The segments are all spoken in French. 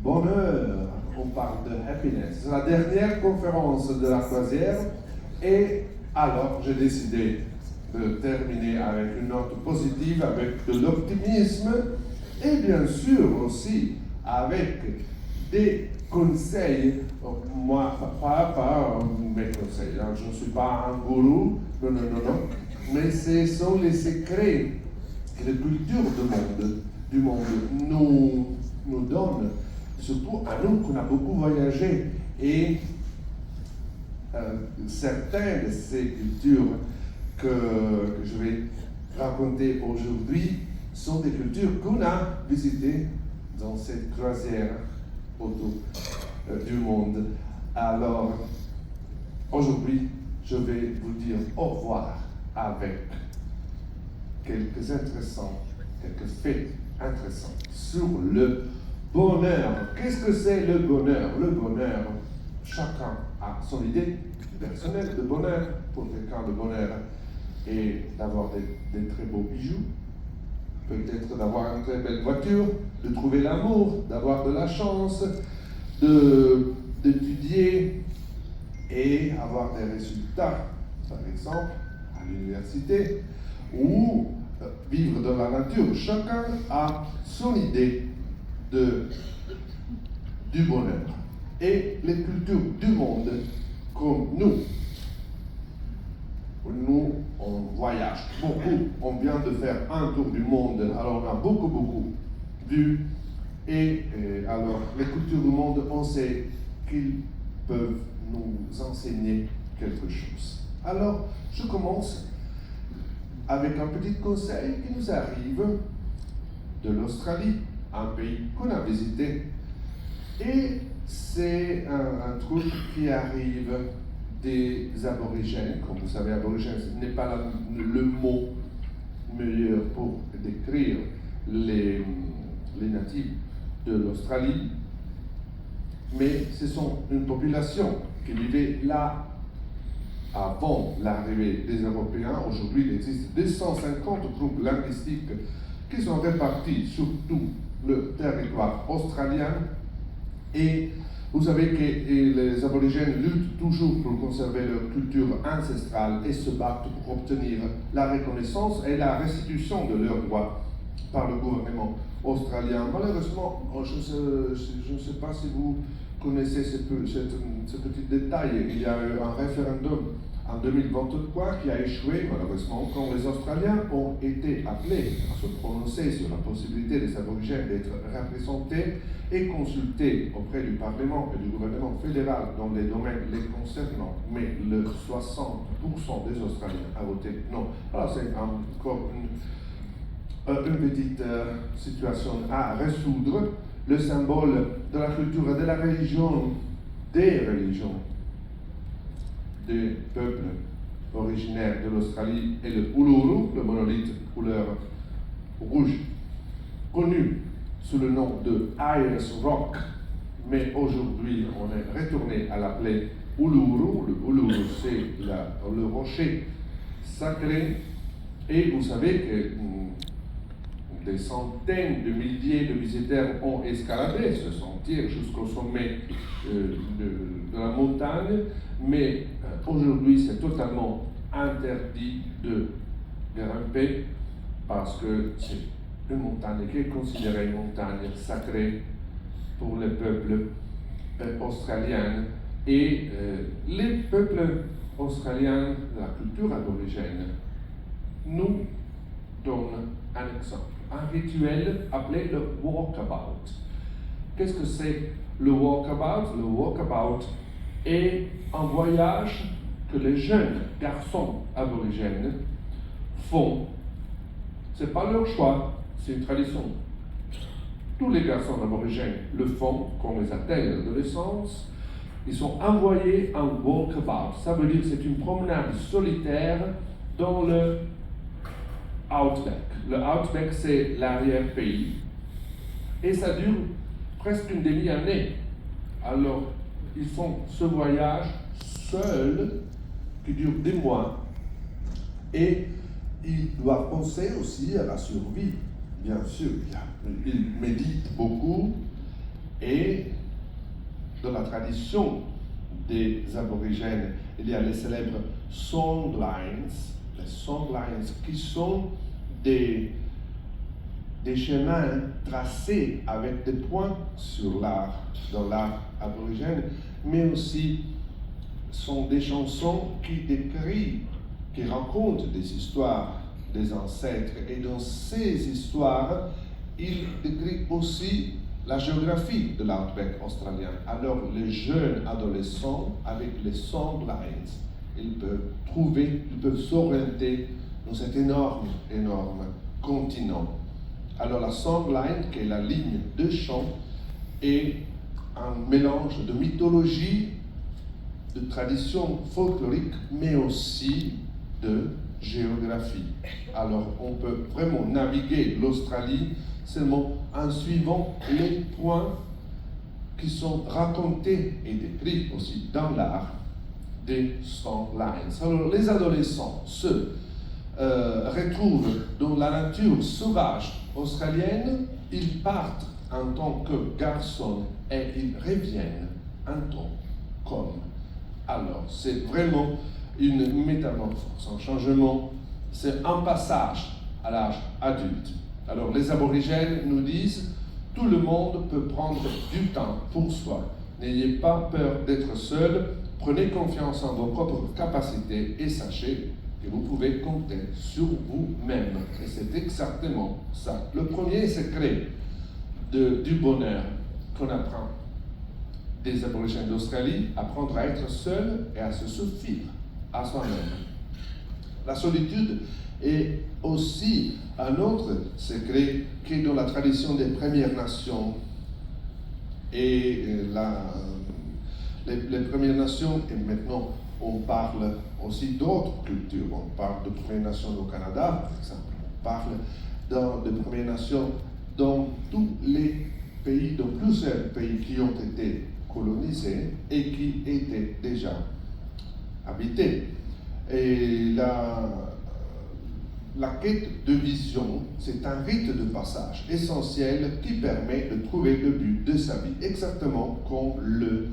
bonheur, on parle de happiness. C'est la dernière conférence de la croisière et alors j'ai décidé de terminer avec une note positive, avec de l'optimisme et bien sûr aussi avec des conseils. Moi, pas mes conseils, hein. Je ne suis pas un gourou, non, mais ce sont les secrets que la culture du monde nous donne, surtout à nous qui avons beaucoup voyagé. Et certaines de ces cultures que je vais raconter aujourd'hui sont des cultures qu'on a visitées dans cette croisière autour du monde. Alors, aujourd'hui, je vais vous dire au revoir avec quelques faits intéressants sur le bonheur. Qu'est-ce que c'est le bonheur? Le bonheur, chacun a son idée personnelle de bonheur. Pour quelqu'un, le bonheur est d'avoir des très beaux bijoux, peut-être d'avoir une très belle voiture, de trouver l'amour, d'avoir de la chance, d'étudier et avoir des résultats, par exemple, à l'université, ou vivre dans la nature. Chacun a son idée du bonheur. Et les cultures du monde, comme nous, on voyage beaucoup, on vient de faire un tour du monde, alors on a beaucoup vu, et alors les cultures du monde, on sait qu'ils peuvent nous enseigner quelque chose. Alors, je commence avec un petit conseil qui nous arrive de l'Australie, un pays qu'on a visité, et c'est un truc qui arrive des aborigènes. Comme vous savez, aborigènes, ce n'est pas le mot meilleur pour décrire les natifs de l'Australie, mais ce sont une population qui vivait là avant l'arrivée des Européens. Aujourd'hui, il existe 250 groupes linguistiques qui sont répartis sur tout le territoire australien. Et vous savez que les aborigènes luttent toujours pour conserver leur culture ancestrale et se battent pour obtenir la reconnaissance et la restitution de leurs droits par le gouvernement australien. Malheureusement, je ne sais pas si vous connaissez ce petit détail. Il y a eu un référendum en 2023 qui a échoué, malheureusement, quand les Australiens ont été appelés à se prononcer sur la possibilité des aborigènes d'être représentés et consultés auprès du Parlement et du gouvernement fédéral dans les domaines les concernant, mais le 60% des Australiens a voté non. Alors c'est encore une petite situation à résoudre. Le symbole de la culture et de la religion, des religions, des peuples originaires de l'Australie est le Uluru, le monolithe couleur rouge, connu sous le nom de Ayers Rock, mais aujourd'hui on est retourné à l'appeler Uluru. Le Uluru, c'est le rocher sacré, et vous savez que des centaines de milliers de visiteurs ont escaladé ce sentier jusqu'au sommet de la montagne, mais aujourd'hui c'est totalement interdit de grimper parce que c'est une montagne qui est considérée une montagne sacrée pour les peuples australiens. Et les peuples australiens, la culture aborigène, nous donnent un exemple. Un rituel appelé le walkabout. Qu'est-ce que c'est le walkabout? Le walkabout est un voyage que les jeunes garçons aborigènes font. Ce n'est pas leur choix, c'est une tradition. Tous les garçons aborigènes le font quand ils atteignent l'adolescence. Ils sont envoyés en walkabout. Ça veut dire que c'est une promenade solitaire dans le Outback. Le Outback, c'est l'arrière-pays. Et ça dure presque une demi-année. Alors, ils font ce voyage seul, qui dure des mois. Et ils doivent penser aussi à la survie, bien sûr. Ils méditent beaucoup et dans la tradition des aborigènes, il y a les célèbres songlines, les songlines qui sont des chemins tracés avec des points dans l'art aborigène, mais aussi sont des chansons qui décrivent, qui racontent des histoires des ancêtres. Et dans ces histoires, ils décrivent aussi la géographie de l'outback australien. Alors les jeunes adolescents, avec les songlines, ils peuvent s'orienter dans cet énorme continent. Alors la songline, qui est la ligne de chant, est un mélange de mythologie, de tradition folklorique, mais aussi de géographie. Alors on peut vraiment naviguer l'Australie seulement en suivant les points qui sont racontés et décrits aussi dans l'art des songlines. Alors les adolescents se retrouvent dans la nature sauvage australienne, ils partent en tant que garçons et ils reviennent en tant qu'hommes. Alors c'est vraiment une métamorphose, un changement, c'est un passage à l'âge adulte. Alors les aborigènes nous disent, tout le monde peut prendre du temps pour soi. N'ayez pas peur d'être seul, prenez confiance en vos propres capacités et sachez que vous pouvez compter sur vous-même. Et c'est exactement ça. Le premier secret du bonheur qu'on apprend des aborigènes d'Australie, apprendre à être seul et à se suffire à soi-même. La solitude est aussi un autre secret qui est dans la tradition des Premières Nations. Et les Premières Nations, et maintenant on parle aussi d'autres cultures, on parle de Premières Nations au Canada, par exemple, on parle de Premières Nations dans tous les pays, dans plusieurs pays qui ont été colonisés et qui étaient déjà habités. Et la quête de vision, c'est un rite de passage essentiel qui permet de trouver le but de sa vie, exactement comme le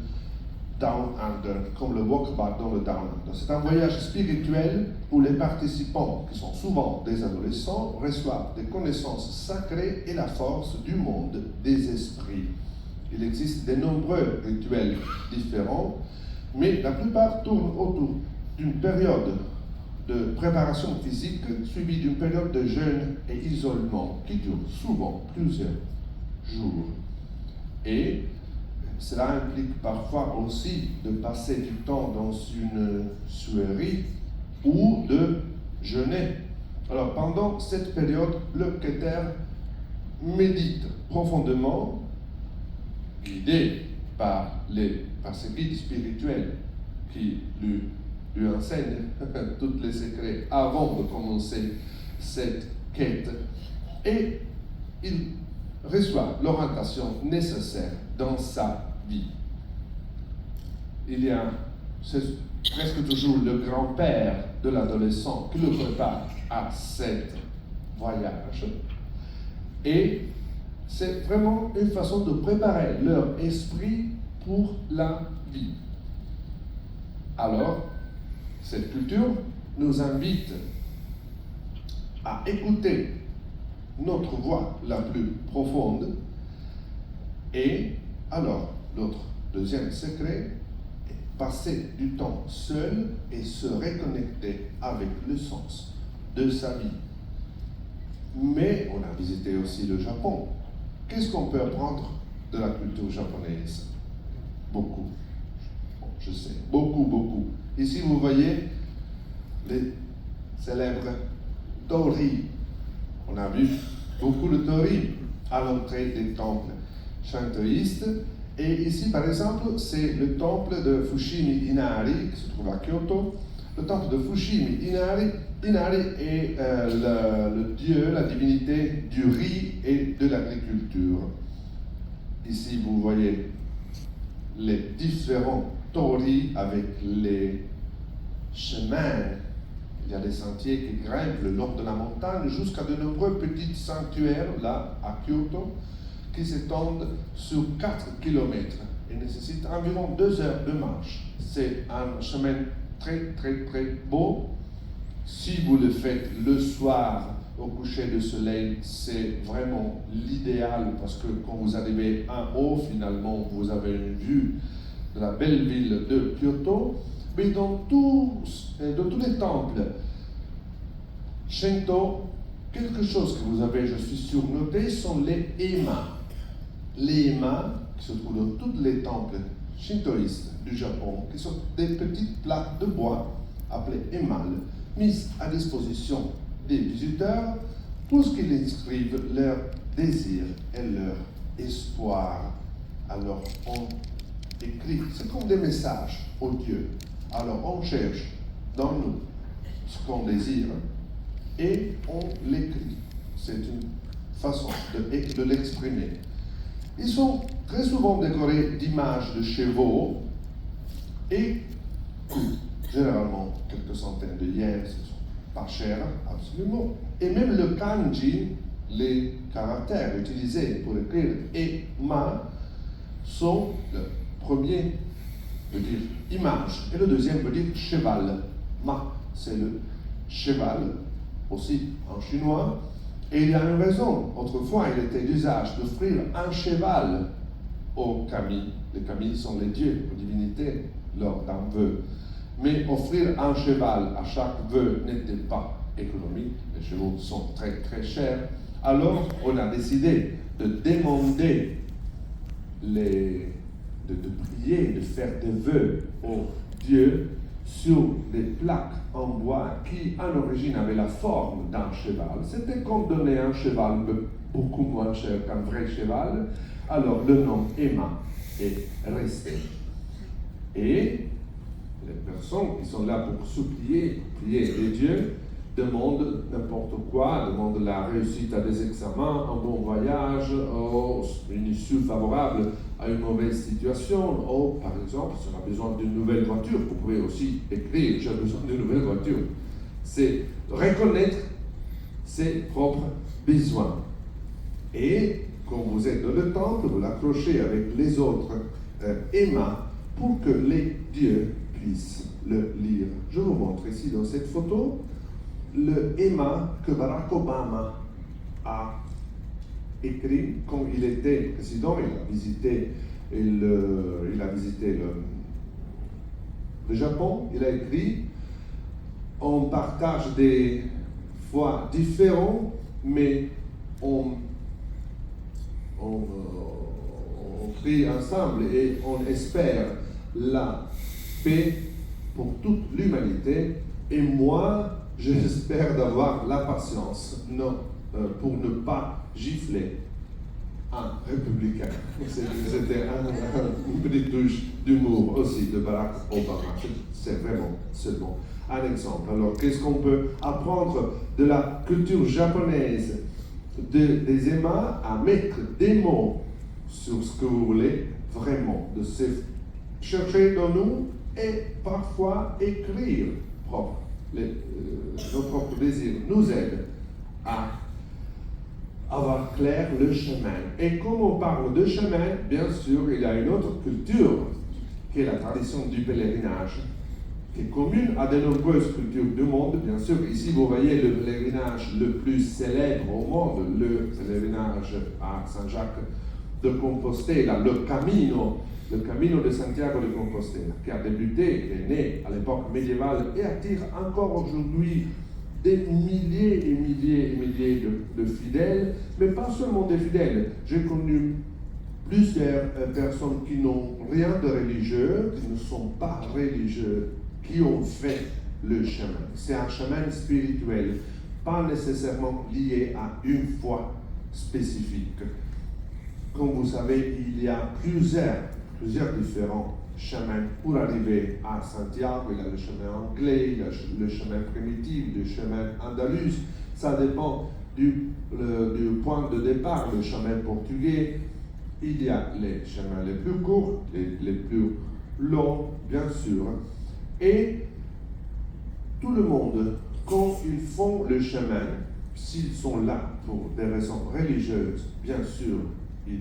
Down Under, comme le walkabout dans le Down Under. C'est un voyage spirituel où les participants, qui sont souvent des adolescents, reçoivent des connaissances sacrées et la force du monde des esprits. Il existe de nombreux rituels différents, mais la plupart tournent autour d'une période de préparation physique suivie d'une période de jeûne et isolement qui dure souvent plusieurs jours. Et cela implique parfois aussi de passer du temps dans une suerie ou de jeûner. Alors pendant cette période, le Keter médite profondément, guidé par ses guides spirituels qui lui enseignent tous les secrets avant de commencer cette quête. Et il reçoit l'orientation nécessaire dans sa vie. C'est presque toujours le grand-père de l'adolescent qui le prépare à cet voyage. Et c'est vraiment une façon de préparer leur esprit pour la vie. Alors, cette culture nous invite à écouter notre voix la plus profonde. Et alors, notre deuxième secret est passer du temps seul et se reconnecter avec le sens de sa vie. Mais on a visité aussi le Japon. Qu'est-ce qu'on peut apprendre de la culture japonaise? Beaucoup. Bon, je sais, beaucoup. Ici, vous voyez les célèbres torii. On a vu beaucoup de torii à l'entrée des temples shintoïstes. Et ici, par exemple, c'est le temple de Fushimi Inari, qui se trouve à Kyoto. Le temple de Fushimi Inari. Inari est le dieu, la divinité du riz et de l'agriculture. Ici, vous voyez les différents torii avec les chemins. Il y a des sentiers qui grimpent le long de la montagne jusqu'à de nombreux petits sanctuaires, là, à Kyoto, qui s'étendent sur 4 km et nécessite environ 2 heures de marche. C'est un chemin très très très beau. Si vous le faites le soir au coucher du soleil, c'est vraiment l'idéal parce que quand vous arrivez en haut, finalement, vous avez une vue de la belle ville de Kyoto. Mais dans tous les temples Shinto, quelque chose que vous avez, je suis sûr, noté, sont les ema. Les ema, qui se trouvent dans tous les temples shintoïstes du Japon, qui sont des petites plaques de bois appelées emals, mises à disposition des visiteurs pour ce qu'ils inscrivent leurs désirs et leur espoir. Alors on écrit, c'est comme des messages aux dieux. Alors on cherche dans nous ce qu'on désire et on l'écrit. C'est une façon de l'exprimer. Ils sont très souvent décorés d'images de chevaux et généralement quelques centaines de yens, ce sont pas cher, absolument. Et même le kanji, les caractères utilisés pour écrire et ma, sont le premier veut dire image et le deuxième veut dire cheval. Ma, c'est le cheval, aussi en chinois. Et il y a une raison. Autrefois, il était d'usage d'offrir un cheval aux kami. Les kami sont les dieux, les divinités, lors d'un vœu. Mais offrir un cheval à chaque vœu n'était pas économique. Les chevaux sont très très chers. Alors, on a décidé de demander de prier, de faire des vœux aux dieux sur des plaques en bois qui, à l'origine, avaient la forme d'un cheval. C'était comme donner un cheval beaucoup moins cher qu'un vrai cheval. Alors, le nom Emma est resté. Et les personnes qui sont là pour supplier, prier les dieux, demandent n'importe quoi, demandent la réussite à des examens, un bon voyage, une issue favorable à une mauvaise situation, ou par exemple, si on a besoin d'une nouvelle voiture, vous pouvez aussi écrire, j'ai besoin d'une nouvelle voiture. C'est reconnaître ses propres besoins. Et quand vous êtes dans le temple, vous l'accrochez avec les autres émas pour que les dieux puissent le lire. Je vous montre ici dans cette photo le EMA que Barack Obama a écrit quand il était président. Il a visité le Japon. Il a écrit: on partage des foi différents, mais on prie ensemble et on espère la paix pour toute l'humanité. Et moi, j'espère d'avoir la patience pour ne pas gifler un républicain. C'était une petite touche d'humour aussi de Barack Obama. C'est vraiment seulement un exemple. Alors, qu'est-ce qu'on peut apprendre de la culture japonaise, des émas, à mettre des mots sur ce que vous voulez vraiment, de se chercher dans nous et parfois écrire nos propres désirs, nous aide à avoir clair le chemin. Et comme on parle de chemin, bien sûr, il y a une autre culture qui est la tradition du pèlerinage, qui est commune à de nombreuses cultures du monde. Bien sûr, ici vous voyez le pèlerinage le plus célèbre au monde, le pèlerinage à Saint-Jacques de Compostela, le Camino de Santiago de Compostela, qui a débuté, qui est né à l'époque médiévale et attire encore aujourd'hui des milliers et milliers et milliers de fidèles, mais pas seulement des fidèles. J'ai connu plusieurs personnes qui n'ont rien de religieux, qui ne sont pas religieux, qui ont fait le chemin. C'est un chemin spirituel, pas nécessairement lié à une foi spécifique. Comme vous savez, il y a plusieurs différents chemins pour arriver à Santiago. Il y a le chemin anglais, il y a le chemin primitif, le chemin andalus. Ça dépend du point de départ, le chemin portugais. Il y a les chemins les plus courts, les plus longs, bien sûr. Et tout le monde, quand ils font le chemin, s'ils sont là pour des raisons religieuses, bien sûr, ils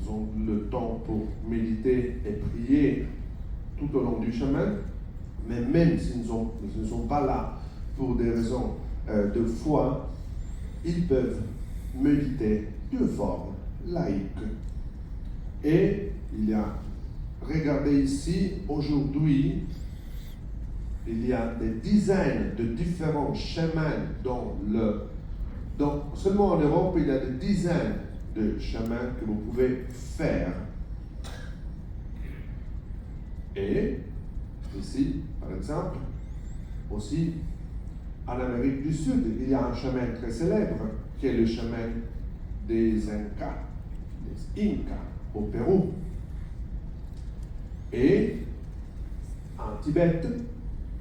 ont le temps pour méditer et prier tout au long du chemin, mais même s'ils ne sont pas là pour des raisons de foi, ils peuvent méditer de forme laïque. Et il y a, regardez ici, aujourd'hui, il y a des dizaines de différents chemins seulement en Europe, il y a des dizaines de chemins que vous pouvez faire. Et ici, par exemple, aussi en Amérique du Sud, il y a un chemin très célèbre qui est le chemin des Incas au Pérou. Et en Tibet,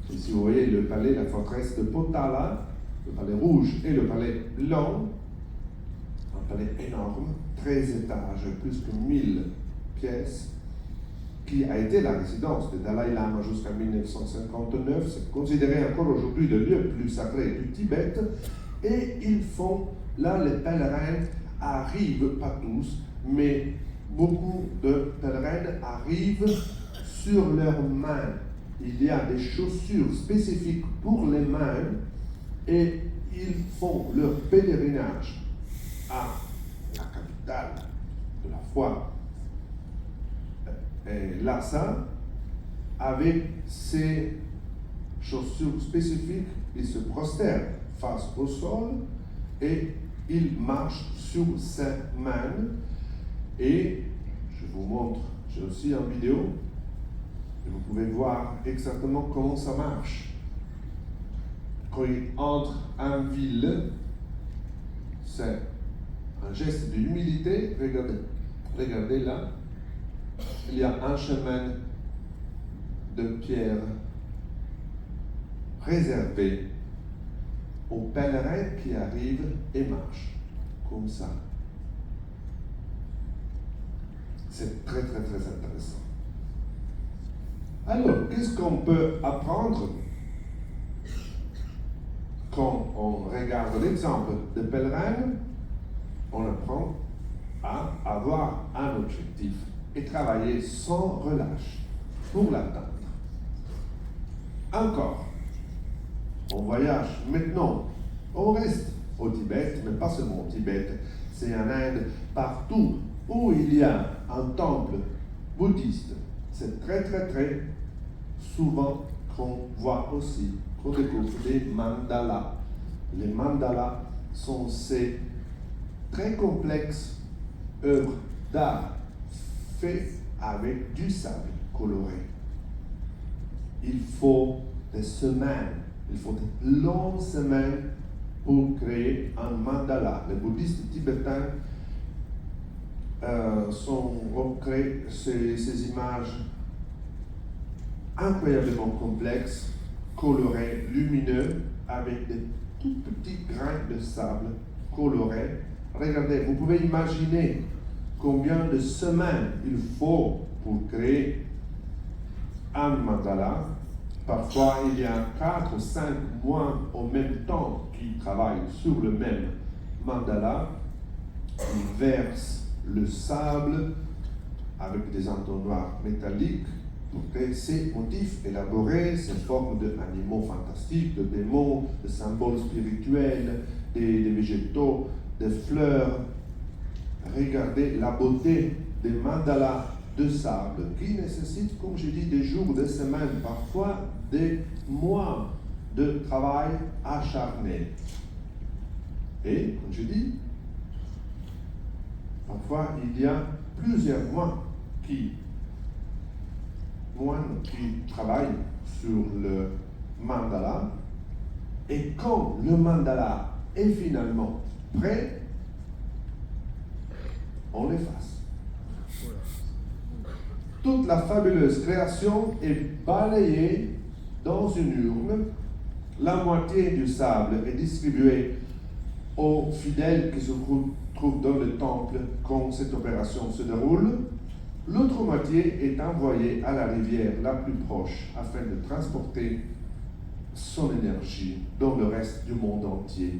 ici vous voyez le palais, la forteresse de Potala, le palais rouge et le palais blanc, un palais énorme, 13 étages, plus que 1000 pièces, qui a été la résidence de Dalai Lama jusqu'en 1959. C'est considéré encore aujourd'hui le lieu le plus sacré du Tibet. Et ils font, là les pèlerins arrivent, pas tous, mais beaucoup de pèlerins arrivent sur leurs mains. Il y a des chaussures spécifiques pour les mains et ils font leur pèlerinage à la capitale de la foi, Lhasa, avec ces chaussures spécifiques. Ils se prosternent face au sol et ils marchent sur ses mains. Et je vous montre, j'ai aussi une vidéo, et vous pouvez voir exactement comment ça marche. Quand ils entrent en ville, c'est un geste d'humilité. Regardez là, il y a un chemin de pierre réservé aux pèlerins qui arrivent et marchent comme ça. C'est très très très intéressant. Alors, qu'est-ce qu'on peut apprendre quand on regarde l'exemple de pèlerins? On apprend à avoir un objectif et travailler sans relâche pour l'atteindre. Encore, on voyage maintenant, on reste au Tibet, mais pas seulement au Tibet, c'est en Inde, partout où il y a un temple bouddhiste. C'est très très très souvent qu'on voit aussi, qu'on découvre des mandalas. Les mandalas sont ces très complexes œuvres d'art faites avec du sable coloré. Il faut des semaines, il faut de longues semaines pour créer un mandala. Les bouddhistes tibétains créent ces images incroyablement complexes, colorées, lumineux, avec des tout petits grains de sable colorés. Regardez, vous pouvez imaginer combien de semaines il faut pour créer un mandala. Parfois, il y a 4 ou 5 mois en même temps qui travaillent sur le même mandala. Ils versent le sable avec des entonnoirs métalliques pour créer ces motifs élaborés, ces formes d'animaux fantastiques, de démons, de symboles spirituels, des végétaux, des fleurs. Regardez la beauté des mandalas de sable qui nécessitent, comme je dis, des jours, des semaines, parfois des mois de travail acharné. Et, comme je dis, parfois il y a plusieurs mois qui travaillent sur le mandala. Et quand le mandala est finalement prêt, on l'efface. Toute la fabuleuse création est balayée dans une urne. La moitié du sable est distribuée aux fidèles qui se trouvent dans le temple quand cette opération se déroule. L'autre moitié est envoyée à la rivière la plus proche afin de transporter son énergie dans le reste du monde entier.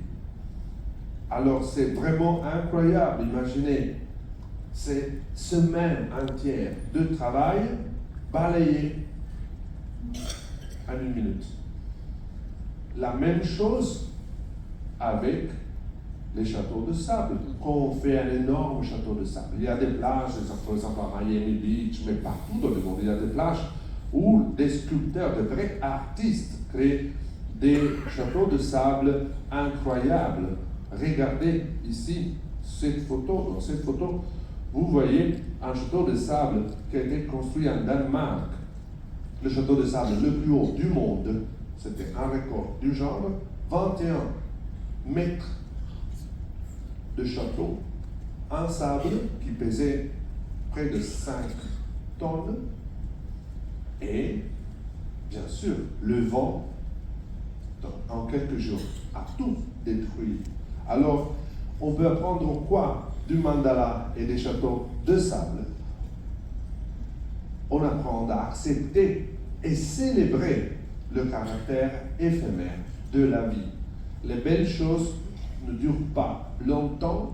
Alors c'est vraiment incroyable. Imaginez c'est semaine entière de travail balayé en 1 minute. La même chose avec les châteaux de sable. Quand on fait un énorme château de sable, il y a des plages, par exemple à Miami Beach, mais partout dans le monde, il y a des plages où des sculpteurs, de vrais artistes créent des châteaux de sable incroyables. Regardez ici cette photo. Dans cette photo, vous voyez un château de sable qui a été construit en Danemark. Le château de sable le plus haut du monde, c'était un record du genre, 21 mètres de château en sable qui pesait près de 5 tonnes. Et, bien sûr, le vent, en quelques jours, a tout détruit. Alors, on peut apprendre quoi du mandala et des châteaux de sable? On apprend à accepter et célébrer le caractère éphémère de la vie. Les belles choses ne durent pas longtemps,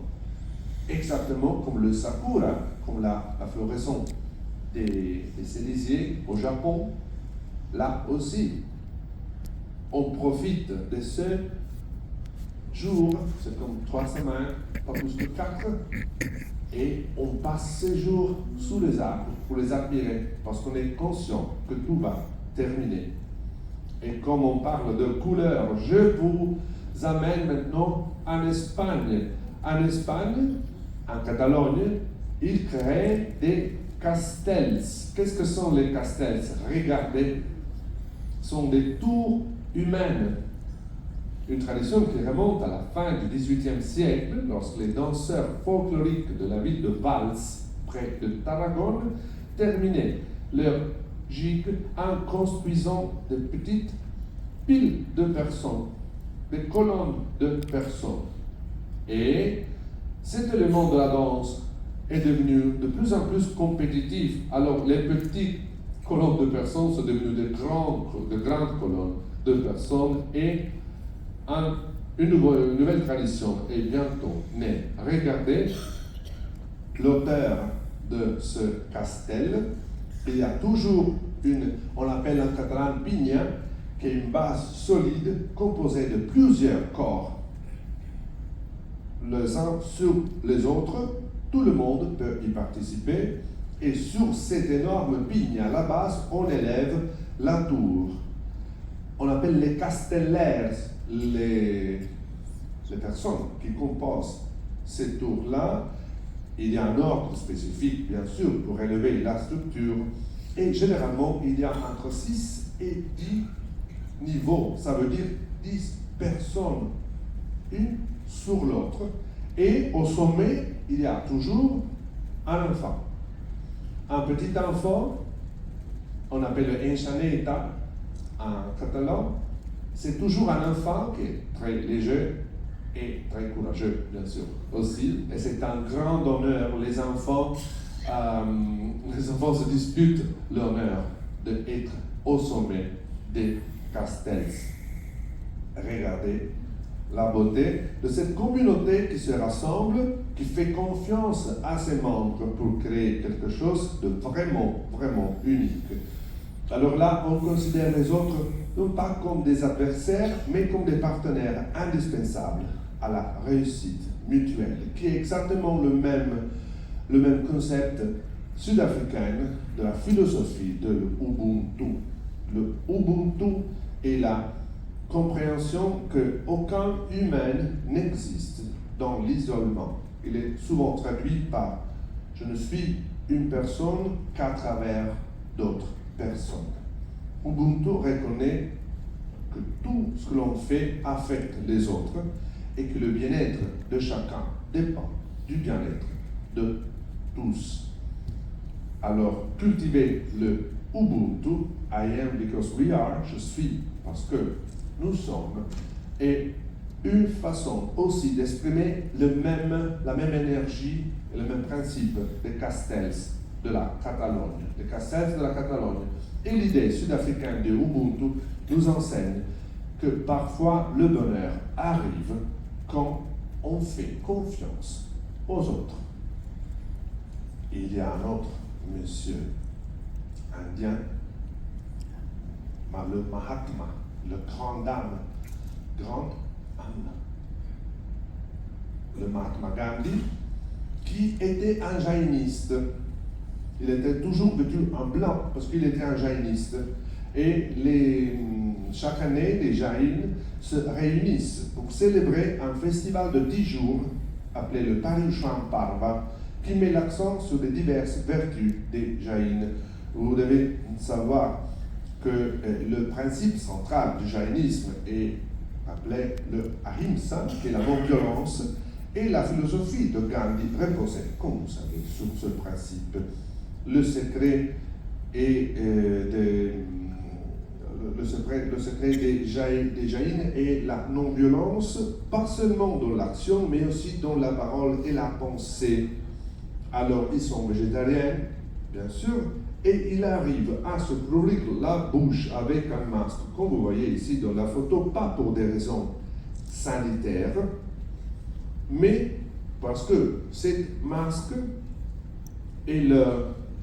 exactement comme le sakura, comme la floraison des cerisiers au Japon. Là aussi, on profite de ce jour, c'est comme 3 semaines, pas plus que 4, et on passe ces jours sous les arbres pour les admirer, parce qu'on est conscient que tout va terminer. Et comme on parle de couleurs, je vous amène maintenant en Espagne. En Espagne, en Catalogne, ils créent des castels. Qu'est-ce que sont les castels? Regardez, ce sont des tours humaines. Une tradition qui remonte à la fin du XVIIIe siècle, lorsque les danseurs folkloriques de la ville de Valls, près de Tarragone, terminaient leur gigue en construisant des petites piles de personnes, des colonnes de personnes. Et cet élément de la danse est devenu de plus en plus compétitif. Alors les petites colonnes de personnes sont devenues de grandes colonnes de personnes et une nouvelle tradition est bientôt née. Regardez l'auteur de ce castel. Il y a toujours on l'appelle en catalan pinya, qui est une base solide composée de plusieurs corps. Les uns sur les autres, tout le monde peut y participer. Et sur cette énorme pigne, à la base, on élève la tour. On appelle les castellaires les personnes qui composent ces tours-là. Il y a un ordre spécifique, bien sûr, pour élever la structure. Et généralement, il y a entre 6 et 10 niveaux. Ça veut dire 10 personnes, une sur l'autre. Et au sommet, il y a toujours un enfant. Un petit enfant, on appelle le enxaneta en catalan, c'est toujours un enfant qui est très léger et très courageux, bien sûr, aussi. Et c'est un grand honneur. Les enfants se disputent l'honneur d'être au sommet des castels. Regardez la beauté de cette communauté qui se rassemble, qui fait confiance à ses membres pour créer quelque chose de vraiment, vraiment unique. Alors là, on considère les autres non pas comme des adversaires, mais comme des partenaires indispensables à la réussite mutuelle, qui est exactement le même concept sud-africain de la philosophie de l'Ubuntu. Le Ubuntu est la compréhension qu'aucun humain n'existe dans l'isolement. Il est souvent traduit par « je ne suis une personne qu'à travers d'autres personnes ». Ubuntu reconnaît que tout ce que l'on fait affecte les autres et que le bien-être de chacun dépend du bien-être de tous. Alors, cultiver le Ubuntu, I am because we are, je suis parce que nous sommes, est une façon aussi d'exprimer la même énergie et le même principe des castels de la Catalogne. Les castels de la Catalogne. Et l'idée sud-africaine de Ubuntu nous enseigne que parfois le bonheur arrive quand on fait confiance aux autres. il y a un autre monsieur indien, le Mahatma, le grande âme, le Mahatma Gandhi, qui était un jainiste. Il était toujours vêtu en blanc parce qu'il était un jainiste. Et chaque année, les jains se réunissent pour célébrer un festival de 10 jours appelé le Paryushan Parva, qui met l'accent sur les diverses vertus des jains. Vous devez savoir que le principe central du jainisme est appelé le Ahimsa, qui est la non-violence, et la philosophie de Gandhi reposait, comme vous savez, sur ce principe. Le secret des jains est la non-violence, pas seulement dans l'action, mais aussi dans la parole et la pensée. Alors, ils sont végétariens, bien sûr, et il arrive à se couvrir la bouche avec un masque, comme vous voyez ici dans la photo, pas pour des raisons sanitaires, mais parce que cette masque est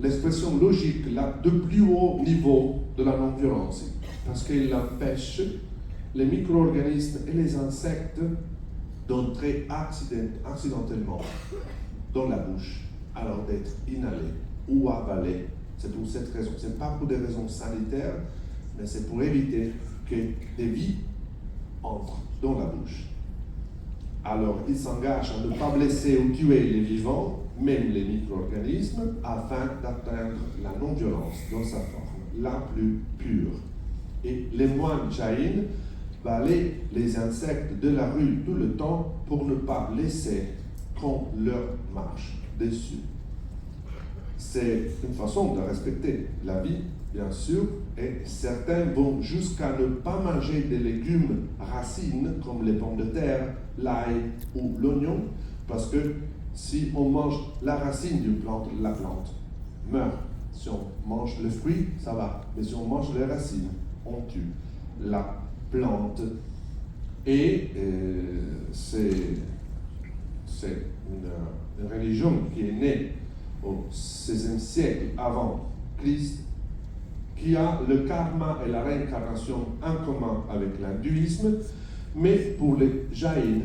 l'expression logique de plus haut niveau de la non-violence, parce qu'elle empêche les micro-organismes et les insectes d'entrer accidentellement dans la bouche, alors d'être inhalés ou avalés. C'est pour cette raison. Ce n'est pas pour des raisons sanitaires, mais c'est pour éviter que des vies entrent dans la bouche. Alors, il s'engage à ne pas blesser ou tuer les vivants, même les micro-organismes, afin d'atteindre la non-violence dans sa forme la plus pure. Et les moines jains balaient les insectes de la rue tout le temps pour ne pas blesser quand leur marche dessus. C'est une façon de respecter la vie, bien sûr, et certains vont jusqu'à ne pas manger des légumes racines comme les pommes de terre, l'ail ou l'oignon, parce que si on mange la racine d'une plante, la plante meurt. Si on mange le fruit, ça va. Mais si on mange les racines, on tue la plante. Et c'est une religion qui est née au XVIe siècle avant Christ, qui a le karma et la réincarnation en commun avec l'hindouisme, mais pour les jains,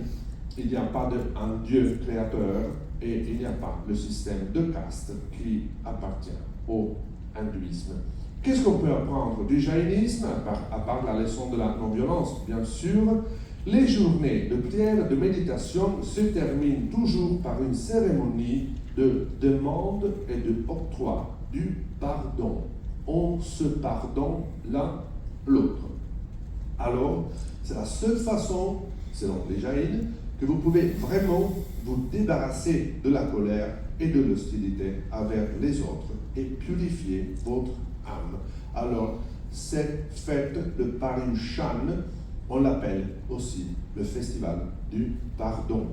il n'y a pas un dieu créateur et il n'y a pas le système de caste qui appartient au hindouisme. Qu'est-ce qu'on peut apprendre du jainisme, à part la leçon de la non-violence, bien sûr? Les journées de prière et de méditation se terminent toujours par une cérémonie de demande et de octroi du pardon. On se pardonne l'un l'autre. Alors, c'est la seule façon, selon les jains, que vous pouvez vraiment vous débarrasser de la colère et de l'hostilité envers les autres et purifier votre âme. Alors, cette fête de Paryushan, on l'appelle aussi le festival du pardon.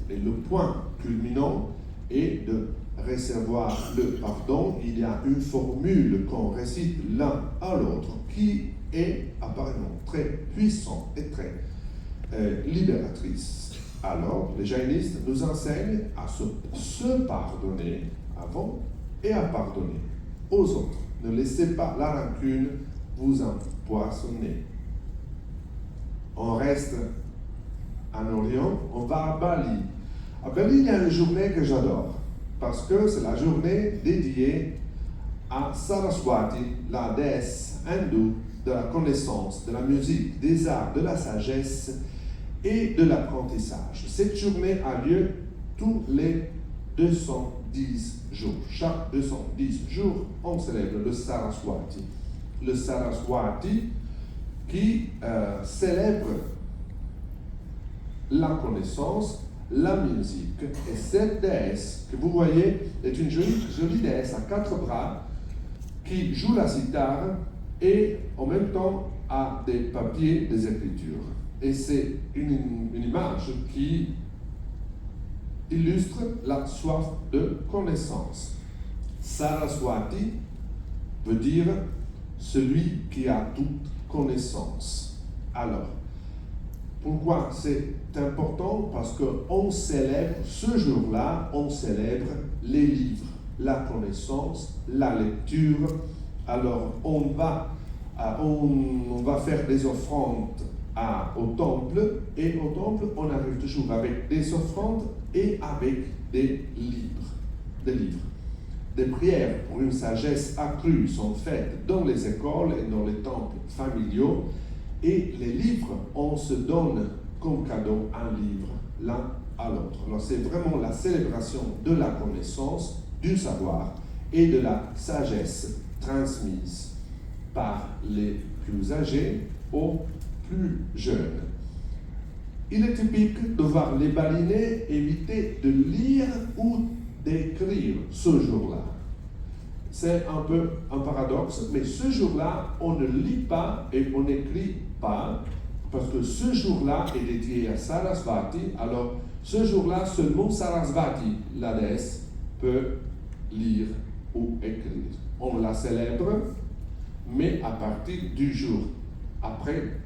Et le point culminant est de recevoir le pardon. Il y a une formule qu'on récite l'un à l'autre qui est apparemment très puissante et très libératrice. Alors, les jainistes nous enseignent à se pardonner avant et à pardonner aux autres. Ne laissez pas la rancune vous empoisonner. On reste en Orient, on va à Bali. À Bali, il y a une journée que j'adore, parce que c'est la journée dédiée à Saraswati, la déesse hindoue de la connaissance, de la musique, des arts, de la sagesse et de l'apprentissage. Cette journée a lieu tous les 210 jours. Chaque 210 jours, on célèbre le Saraswati. Le Saraswati qui célèbre la connaissance, la musique. Et cette déesse que vous voyez est une jolie déesse à 4 bras qui joue la sitar et en même temps a des papiers, des écritures. Et c'est une image qui illustre la soif de connaissance. Saraswati veut dire celui qui a toute connaissance. Alors, pourquoi c'est important? Parce qu'on célèbre, ce jour-là, on célèbre les livres. la connaissance, la lecture. Alors on va faire des offrandes au temple, et au temple on arrive toujours avec des offrandes et avec des livres. Des prières pour une sagesse accrue sont faites dans les écoles et dans les temples familiaux, et les livres, on se donne comme cadeau un livre l'un à l'autre. Alors c'est vraiment la célébration de la connaissance, du savoir et de la sagesse transmise par les plus âgés aux plus jeunes. Il est typique de voir les balinais éviter de lire ou d'écrire ce jour-là. C'est un peu un paradoxe, mais ce jour-là, on ne lit pas et on n'écrit pas, parce que ce jour-là est dédié à Sarasvati. Alors, ce jour-là, seulement Sarasvati, la déesse, peut lire ou écrire. On la célèbre, mais à partir du jour après,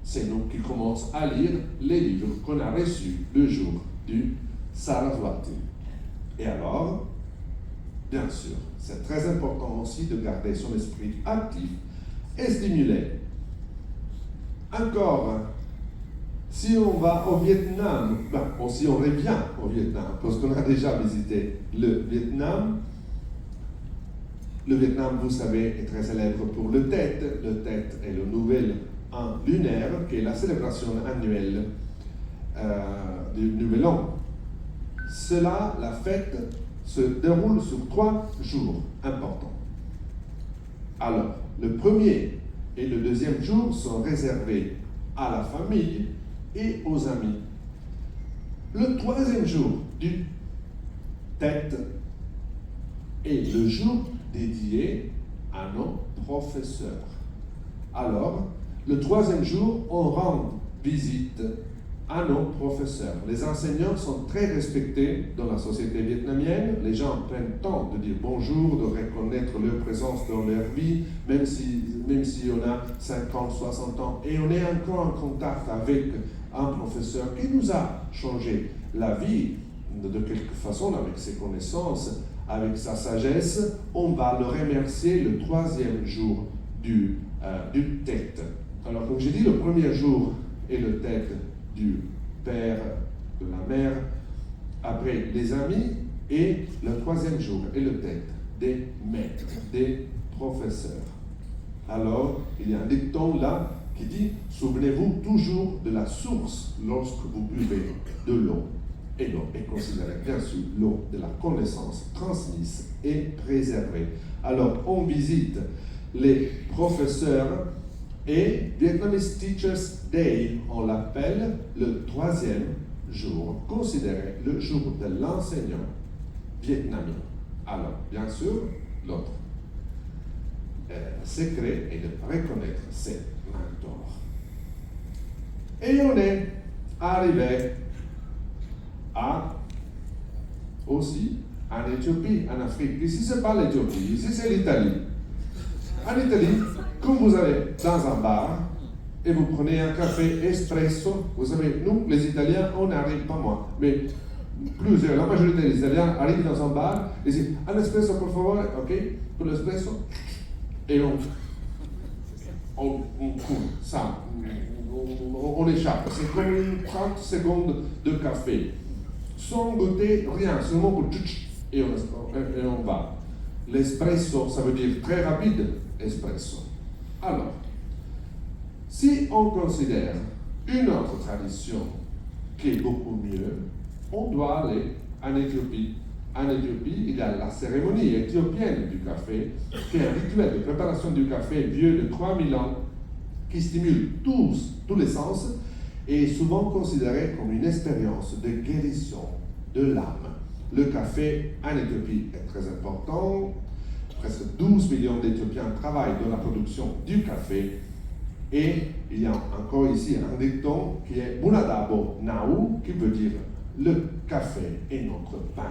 c'est nous qui commençons à lire les livres qu'on a reçus le jour du Sarasvati. Et alors, bien sûr, c'est très important aussi de garder son esprit actif et stimulé. Encore, si on va au Vietnam, si on revient au Vietnam, parce qu'on a déjà visité le Vietnam. Le Vietnam, vous savez, est très célèbre pour le Tet. Le Tet est le nouvel an lunaire, qui est la célébration annuelle du Nouvel An. La fête se déroule sur 3 jours importants. Alors, le premier et le deuxième jour sont réservés à la famille et aux amis. Le troisième jour du Tet est le jour dédié à nos professeurs. Alors, le troisième jour, on rend visite à nos professeurs. Les enseignants sont très respectés dans la société vietnamienne. Les gens prennent le temps de dire bonjour, de reconnaître leur présence dans leur vie, même si on a 50, 60 ans. Et on est encore en contact avec un professeur qui nous a changé la vie de quelque façon, avec ses connaissances, avec sa sagesse. On va le remercier le troisième jour du Tet. Alors, comme j'ai dit, le premier jour est le Tet du père, de la mère, après les amis, et le troisième jour est le Tet des maîtres, des professeurs. Alors, il y a un dicton là qui dit « Souvenez-vous toujours de la source lorsque vous buvez de l'eau ». Et l'eau est considérée, bien sûr, l'eau de la connaissance transmise et préservée. Alors, on visite les professeurs. Et Vietnamese Teachers Day, on l'appelle le troisième jour, considéré le jour de l'enseignant vietnamien. Alors, bien sûr, l'autre secret est de reconnaître ses mentors. Et on est arrivé aussi en Éthiopie, en Afrique. Ici, ce n'est pas l'Éthiopie, ici, c'est l'Italie. En Italie, comme vous allez dans un bar et vous prenez un café espresso, vous savez, nous, les Italiens, on n'arrive pas moi, mais la majorité des Italiens arrivent dans un bar et disent un espresso, por favor, ok, pour l'espresso, et on coule, ça, on échappe. C'est comme 30 secondes de café, sans goûter rien, seulement pour et on va. L'espresso, ça veut dire très rapide, espresso. Alors, si on considère une autre tradition qui est beaucoup mieux, on doit aller en Éthiopie. En Éthiopie, il y a la cérémonie éthiopienne du café, qui est un rituel de préparation du café vieux de 3000 ans, qui stimule tous les sens, et est souvent considéré comme une expérience de guérison de l'âme. Le café en Éthiopie est très important. Presque 12 millions d'Éthiopiens travaillent dans la production du café. Et il y a encore ici un dicton qui est Bunadabo Nau, qui veut dire le café est notre pain.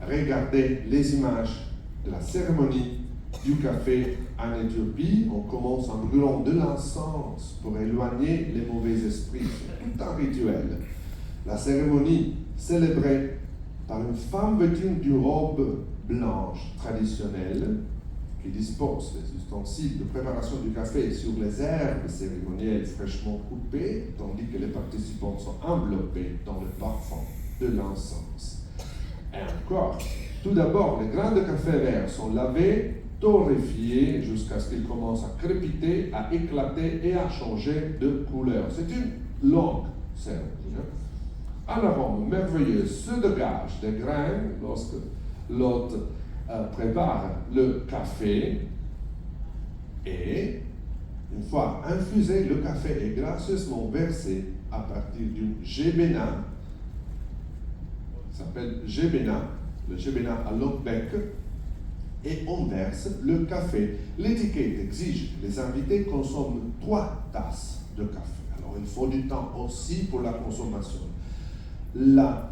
Regardez les images de la cérémonie du café en Éthiopie. On commence en brûlant de l'encens pour éloigner les mauvais esprits. C'est tout un rituel. La cérémonie célébrait par une femme vêtue d'une robe blanche traditionnelle qui dispose les ustensiles de préparation du café sur les herbes cérémonielles fraîchement coupées, tandis que les participants sont enveloppés dans le parfum de l'encens. Et encore, tout d'abord, les grains de café vert sont lavés, torréfiés jusqu'à ce qu'ils commencent à crépiter, à éclater et à changer de couleur. C'est une longue cérémonie. Un arôme merveilleux se dégage des grains lorsque l'hôte prépare le café, et une fois infusé, le café est gracieusement versé à partir d'une gébena, ça s'appelle gébena, le gébena à l'Okbek, et on verse le café. L'étiquette exige que les invités consomment 3 tasses de café. Alors il faut du temps aussi pour la consommation. La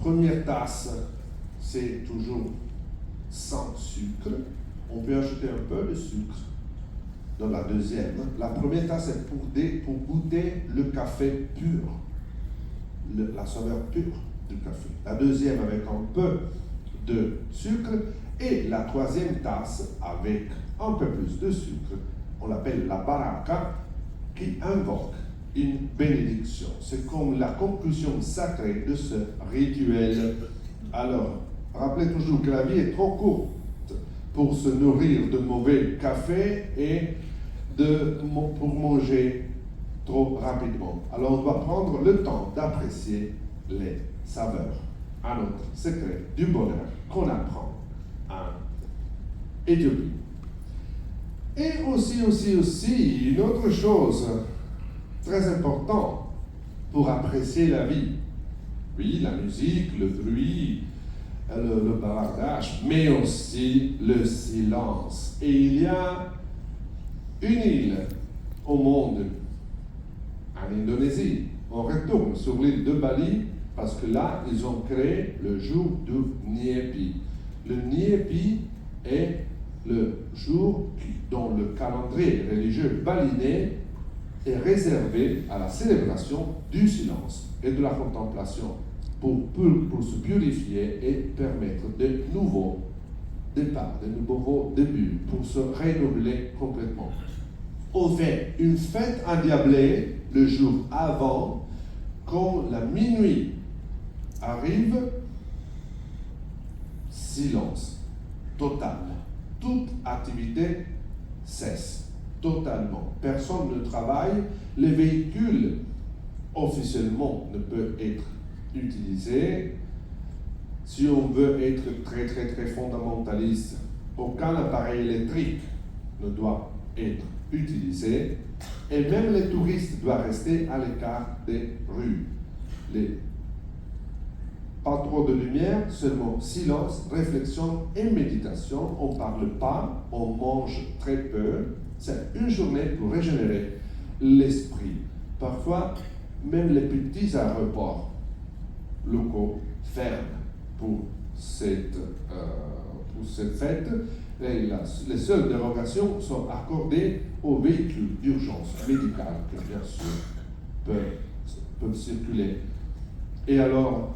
première tasse, c'est toujours sans sucre. On peut ajouter un peu de sucre dans la deuxième. La première tasse est pour goûter le café pur, la saveur pure du café. La deuxième avec un peu de sucre, et la troisième tasse avec un peu plus de sucre. On l'appelle la baraka, qui invoque une bénédiction. C'est comme la conclusion sacrée de ce rituel. Alors, rappelez toujours que la vie est trop courte pour se nourrir de mauvais café et pour manger trop rapidement. Alors, on doit prendre le temps d'apprécier les saveurs. Un autre secret du bonheur qu'on apprend en Éthiopie. Et aussi, une autre chose très importante pour apprécier la vie. Oui, la musique, le bruit, le bavardage, mais aussi le silence. Et il y a une île au monde, en Indonésie. On retourne sur l'île de Bali parce que là, ils ont créé le jour du Nyepi. Le Nyepi est le jour dont le calendrier religieux balinais est réservé à la célébration du silence et de la contemplation pour se purifier et permettre de nouveaux départs, de nouveaux débuts, pour se renouveler complètement. On fait une fête endiablée le jour avant, quand la minuit arrive, silence total. Toute activité cesse totalement. Personne ne travaille. Les véhicules officiellement ne peuvent être utilisés. Si on veut être très fondamentaliste, aucun appareil électrique ne doit être utilisé. Et même les touristes doivent rester à l'écart des rues. Pas trop de lumière, seulement silence, réflexion et méditation. On ne parle pas, on mange très peu. C'est une journée pour régénérer l'esprit. Parfois, même les petits aéroports locaux ferment pour cette fête. Et les seules dérogations sont accordées aux véhicules d'urgence médicale qui, bien sûr, peuvent circuler. Et alors,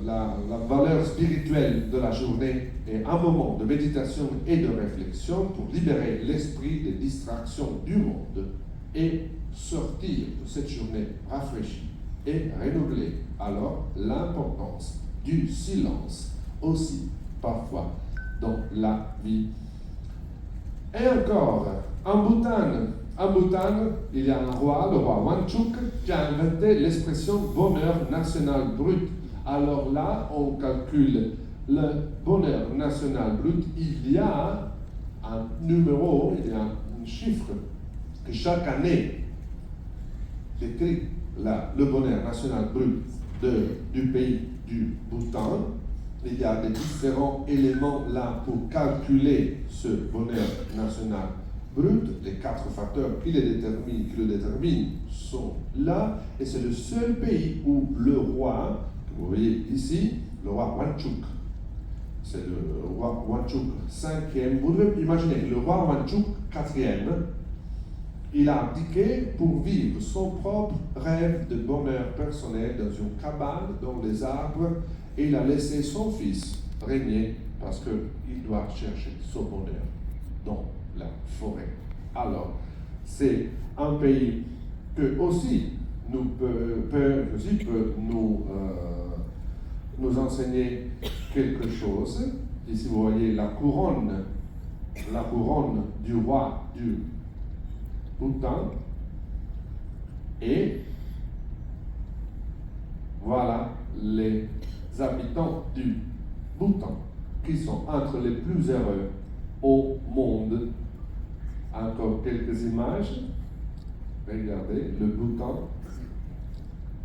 la valeur spirituelle de la journée est un moment de méditation et de réflexion pour libérer l'esprit des distractions du monde et sortir de cette journée rafraîchie et renouvelée. Alors, l'importance du silence aussi, parfois, dans la vie. Et encore, en Bhoutan, il y a un roi, le roi Wangchuk, qui a inventé l'expression bonheur national brut. Alors là, on calcule le bonheur national brut. Il y a un numéro, il y a un chiffre que chaque année décrit le bonheur national brut du pays du Bhoutan. Il y a des différents éléments là pour calculer ce bonheur national brut. Les 4 facteurs qui le déterminent sont là. Et c'est le seul pays où le roi, que vous voyez ici, le roi Wangchuk, c'est le roi Wangchuk 5e. Vous devez imaginer, le roi Wangchuk 4e Il a abdiqué pour vivre son propre rêve de bonheur personnel dans une cabane dans les arbres et il a laissé son fils régner parce qu'il doit chercher son bonheur dans la forêt. Alors, c'est un pays que aussi peut nous enseigner quelque chose. Ici, vous voyez la couronne du roi du Bhoutan. Et voilà les habitants du Bhoutan qui sont entre les plus heureux au monde. Encore quelques images. Regardez, le Bhoutan.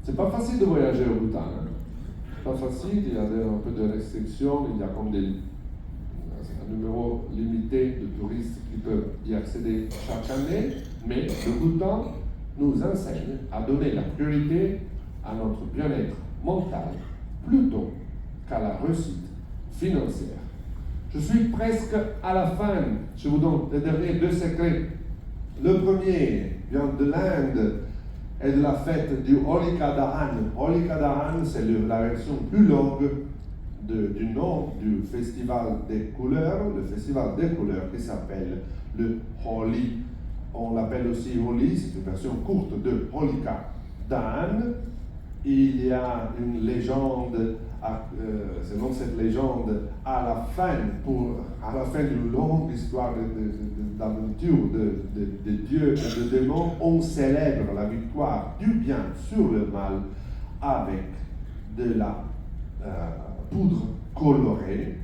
C'est pas facile de voyager au Bhoutan. Hein? Pas facile, il y a un peu de restrictions, il y a comme un numéro limité de touristes qui peuvent y accéder chaque année, mais le Bhoutan nous enseigne à donner la priorité à notre bien-être mental plutôt qu'à la réussite financière. Je suis presque à la fin. Je vous donne les derniers 2 secrets. Le premier vient de l'Inde et de la fête du Holika Dahan. Holika Dahan, c'est la version plus longue du nom du festival des couleurs, le festival des couleurs qui s'appelle le Holi. On l'appelle aussi Holi, c'est une version courte de Holika Dahan. Il y a une légende, selon cette légende, à la fin d'une longue histoire d'aventure de Dieu et de démons, on célèbre la victoire du bien sur le mal avec de la poudre colorée.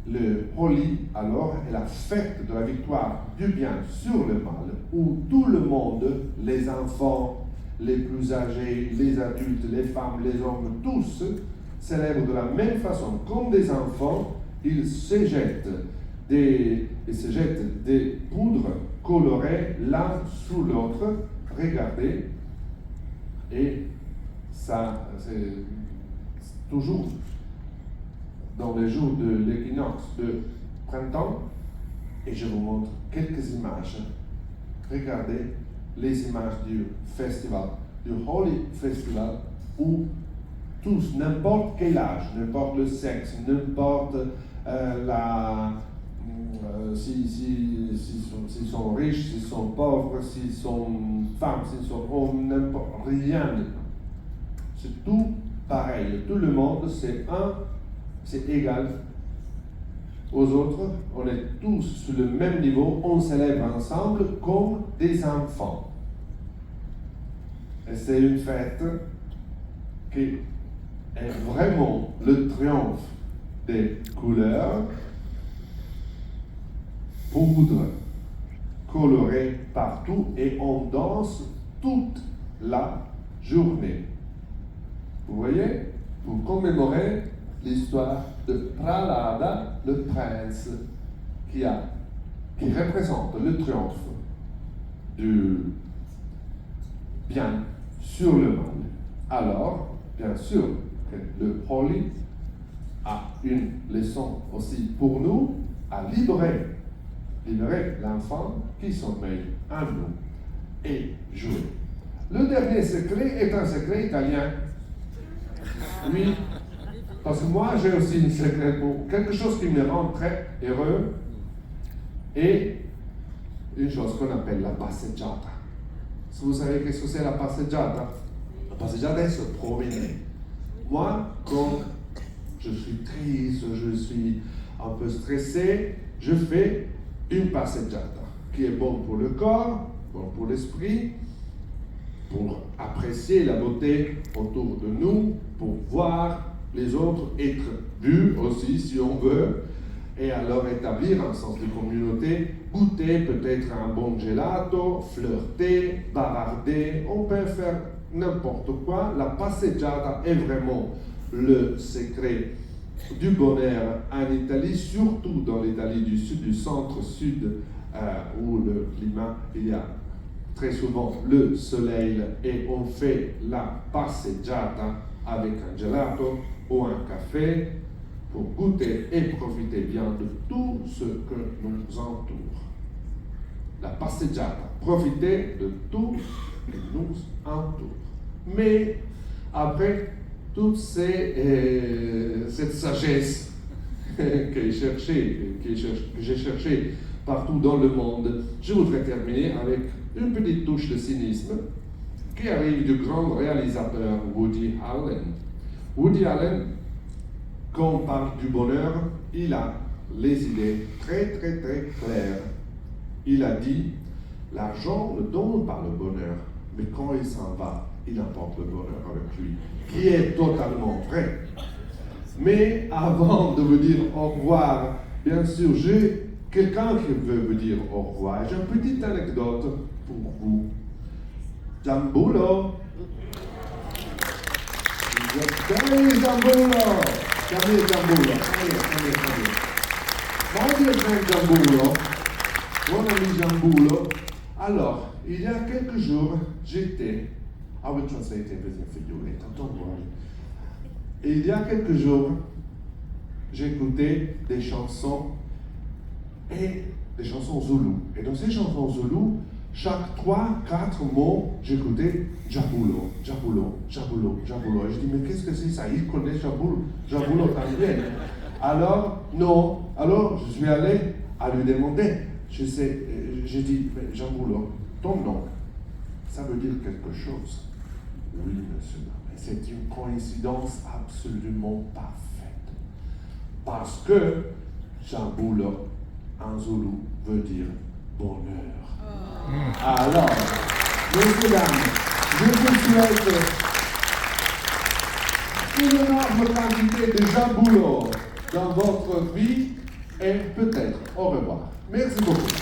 Le Holi, alors, est la fête de la victoire du bien sur le mal, où tout le monde, les enfants, les plus âgés, les adultes, les femmes, les hommes, tous célèbrent de la même façon comme des enfants. Ils se jettent des poudres colorées l'un sous l'autre. Regardez. Et ça, c'est toujours dans les jours de l'équinoxe de printemps. Et je vous montre quelques images. Regardez les images du festival, du Holi Festival, où tous, n'importe quel âge, n'importe le sexe, n'importe s'ils sont riches, s'ils sont pauvres, s'ils sont femmes, s'ils sont hommes, n'importe rien. C'est tout pareil. Tout le monde, c'est égal aux autres. On est tous sur le même niveau. On célèbre ensemble comme des enfants. Et c'est une fête qui est vraiment le triomphe des couleurs, poudre colorée partout, et on danse toute la journée. Vous voyez, pour commémorer l'histoire de Prahlada, le prince, qui représente le triomphe du bien sur le mal. Alors, bien sûr, que le Holi a une leçon aussi pour nous, à libérer l'enfant qui sommeille en nous et jouer. Le dernier secret est un secret italien. Oui, parce que moi j'ai aussi un secret pour quelque chose qui me rend très heureux, et une chose qu'on appelle la passeggiata. Si vous savez qu'est-ce que c'est la passeggiata è se promener. Moi, quand je suis triste, je suis un peu stressé, je fais une passeggiata qui est bonne pour le corps, bonne pour l'esprit, pour apprécier la beauté autour de nous, pour voir les autres, être vus aussi si on veut, et alors établir un sens de communauté, goûter peut-être un bon gelato, flirter, bavarder, on peut faire n'importe quoi. La passeggiata est vraiment le secret du bonheur en Italie, surtout dans l'Italie du sud, du centre-sud, où le climat, il y a très souvent le soleil, et on fait la passeggiata avec un gelato ou un café pour goûter et profiter bien de tout ce que nous entoure. la passeggiata, profiter de tout qui nous entoure. Mais après toute cette sagesse que j'ai cherchée partout dans le monde, je voudrais terminer avec une petite touche de cynisme qui arrive du grand réalisateur Woody Allen. Woody Allen, quand on parle du bonheur, il a les idées très claires. Il a dit, l'argent ne donne pas le bonheur, mais quand il s'en va, il apporte le bonheur avec lui, qui est totalement vrai. Mais avant de vous dire au revoir, bien sûr, j'ai quelqu'un qui veut vous dire au revoir. J'ai une petite anecdote pour vous. Giambulo. Salut Giambulo. Salut Giambulo. Salut. Mon dear friend Giambulo, mon ami Giambulo. Alors, il y a quelques jours, j'étais. I will translate everything for you later, don't worry. Et il y a quelques jours, j'écoutais des chansons zoulou. Et dans ces chansons zoulou, chaque 3-4 mots, j'écoutais Jabulo. Et je dis, mais qu'est-ce que c'est ça? Il connaît Jabulo también. Alors, non. Alors, je suis allé à lui demander. J'ai dit, Jabulo, ton nom, ça veut dire quelque chose? Oui, monsieur. C'est une coïncidence absolument parfaite. Parce que Jabulo, en zoulou, veut dire bonheur. Alors, messieurs, dames, je vous souhaite une énorme quantité de Jabulo dans votre vie et peut-être au revoir. Merci beaucoup.